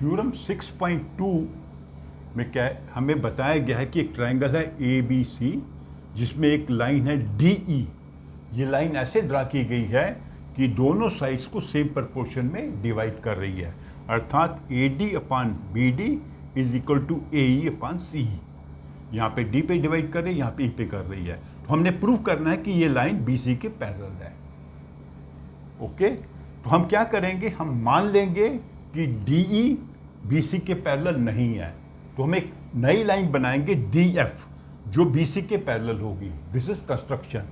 Theorem 6.2 में क्या हमें बताया गया है कि एक ट्रायंगल है ABC जिसमें एक लाइन है DE। ये लाइन ऐसे ड्रा की गई है कि दोनों साइड्स को सेम प्रपोर्शन में डिवाइड कर रही है, अर्थात AD upon BD is equal to AE upon CE। यहाँ पे D पे डिवाइड कर रही है, यहाँ पे E पे कर रही है। तो हमने प्रूव करना है कि ये लाइन BC के पैरेलल है। ओके, तो हम क्या करेंगे, हम मान लेंगे कि DE BC के पैरेलल नहीं है, तो हम एक नई लाइन बनाएंगे DF जो BC के पैरेलल होगी। This is construction.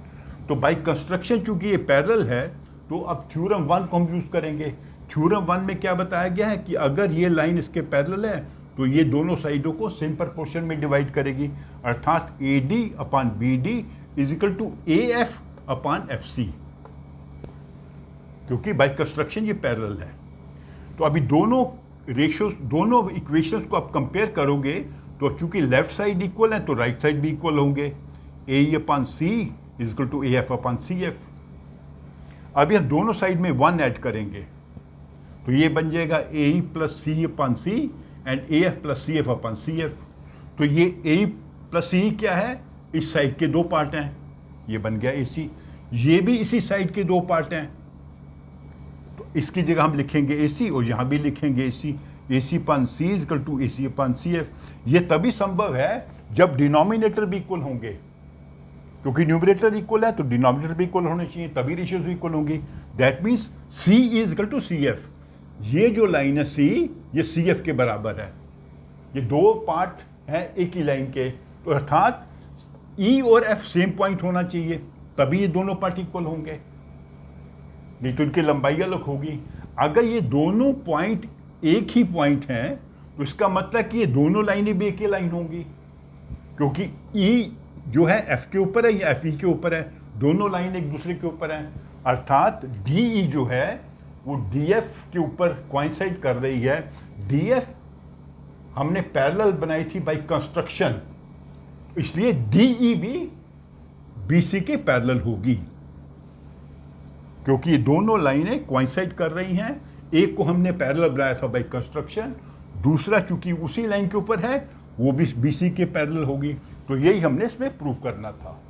तो बाय कंस्ट्रक्शन चूंकि ये पैरेलल है तो अब थ्योरम 1 को हम यूज करेंगे। थ्योरम 1 में क्या बताया गया है कि अगर ये लाइन इसके पैरेलल है तो ये दोनों साइडों को सेम प्रपोर्शन में डिवाइड करेगी, अर्थात AD upon BD is equal to AF upon FC, क्योंकि बाय कंस्ट्रक्शन ये पैरेलल है। तो अभी दोनों रेशियोज, दोनों इक्वेशंस को आप कंपेयर करोगे तो चूंकि लेफ्ट साइड इक्वल है तो राइट साइड भी इक्वल होंगे। AE upon C is equal to AF upon CF। अभी हम दोनों साइड में 1 ऐड करेंगे तो ये बन जाएगा AE plus C upon C and AF plus CF upon CF। तो ये AE प्लस CE क्या है, इस साइड के दो पार्ट हैं, ये बन गया AC। ये भी इसी साइड के दो पार्ट हैं, तो इसकी जगह हम लिखेंगे AC और यहाँ भी लिखेंगे AC। AC upon C is equal to AC upon CF। ये तभी संभव है जब डिनोमिनेटर भी इक्वल होंगे, क्योंकि न्यूमरेटर इक्वल है तो डिनोमिनेटर भी इक्वल होने चाहिए, तभी रेशियोज भी इक्वल होंगी। That means C is equal to CF। ये जो लाइन है C, ये CF के बराबर है। ये दो पार्ट हैं एक ही लाइन के, तो अर्थात E और F सेम पॉइंट होना चाहिए, तभी ये दोनों पार्ट इक्वल होंगे, नहीं तो इनकी लंबाई अलग होगी। अगर ये दोनों पॉइंट एक ही पॉइंट हैं तो इसका मतलब कि ये दोनों लाइनें भी एक ही लाइन होंगी, क्योंकि E जो है F के ऊपर है या FE के ऊपर है, दोनों लाइन एक दूसरे के ऊपर हैं, अर्थात DE जो है वो DF के ऊपर कोइंसाइड कर रही है। DF हमने पैरेलल बनाई थी बाय कंस्ट्रक्शन, इसलिए DE भी BC के पैरेलल होगी, क्योंकि ये दोनों लाइनें कोइंसाइड कर रही हैं। एक को हमने पैरेलल बनाया था बाय कंस्ट्रक्शन, दूसरा चूंकि उसी लाइन के ऊपर है वो भी BC के पैरेलल होगी। तो यही हमने इसमें प्रूव करना था।